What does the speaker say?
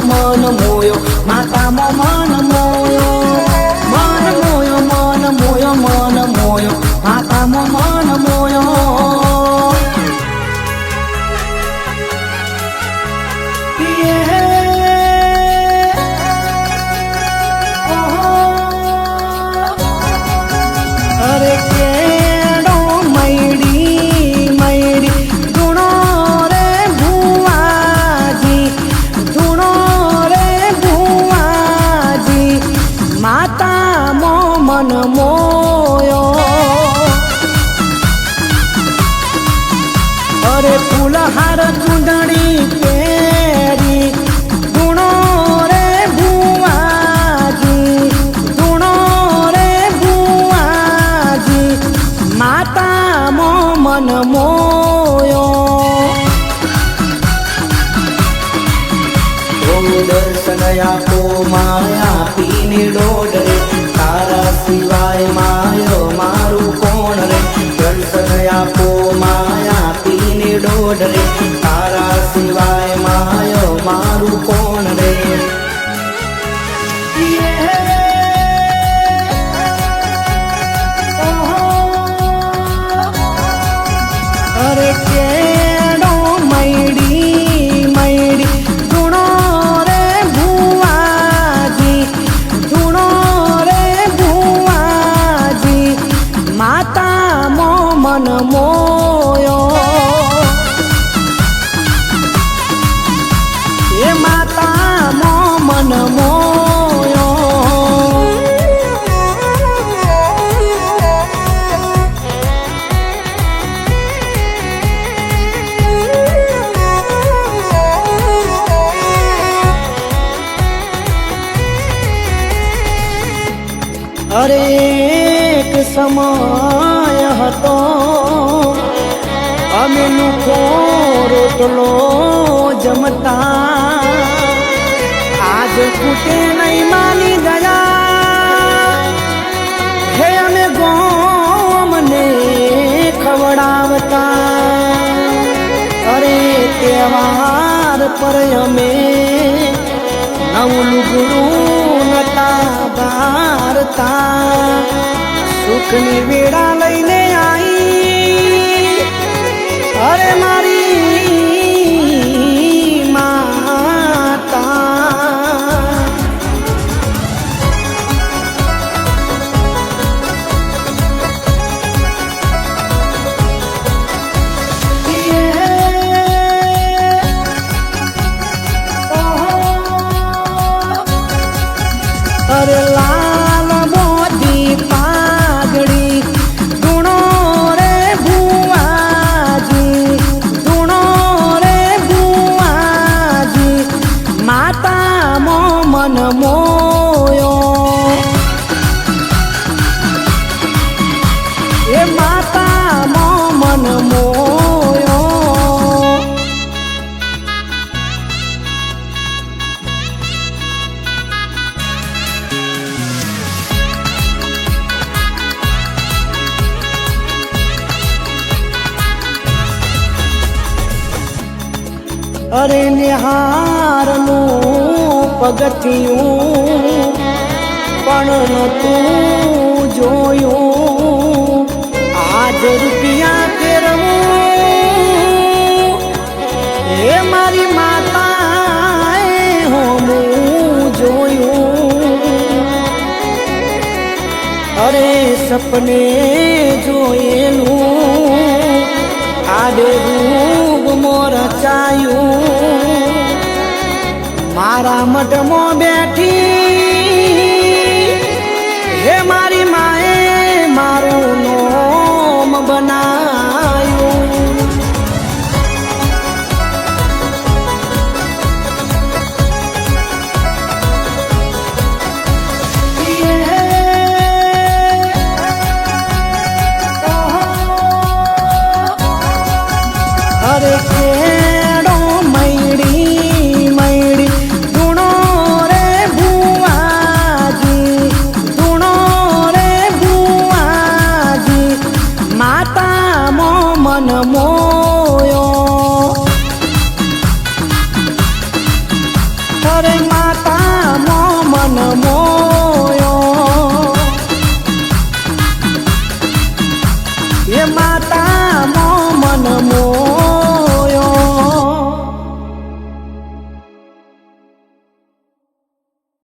મન મોયો માતામાં મન મોયો મન મોયો મન મોયો મન મોયો માતામાં મન મોયો અરે કેડો મૈડી મૈડી ધૂણો રે ભુવાજી ધૂણો રે ભુવાજી માતા મો મન મોયો અરે ફૂલહાર ચૂંદડી પહેરી ધૂણો રે ભુવાજી ધૂણો રે ભુવાજી માતા મો મન મોયો દર્શન આપો માયા પીને ડોડ રે તારા સિવાય માયો મારું કોણ રે દર્શન આપો માયા પીને ડોડ રે તારા સિવાય માયો મારું કોણ રે અરે કેડો મૈડી મૈડી ધૂણો રે ભુવાજી ધૂણો રે ભુવાજી માતા મો મન મોયો એ માતા મો મન મોયો અરે એક સમય હતો અમે લુખો રોટલો જમતા આજ ખૂટે નહીં માની ગયા હે અમે ગોમને ખવડાવતા અરે તહેવાર પર અમે નવું લુગડું નતા ભારતા સુખની વેળા લઈને આવી અરે મારી માતા અરે લાલ મોતી પાઘડી ધૂણો રે ભુવાજી ધૂણો રે ભુવાજી માતા મો મન મોયો એ માતા મો મન મોયો અરે નિહારનું પગથિયું પણ નતું જોયું આજ રૂપિયા ફેરવું એ મારી માતાએ હોમું જોયું અરે સપને જોયેલું આડે રૂપ મોરચાયું મારા મઢમાં બેઠી હે મારી માએ મારું નોમ બના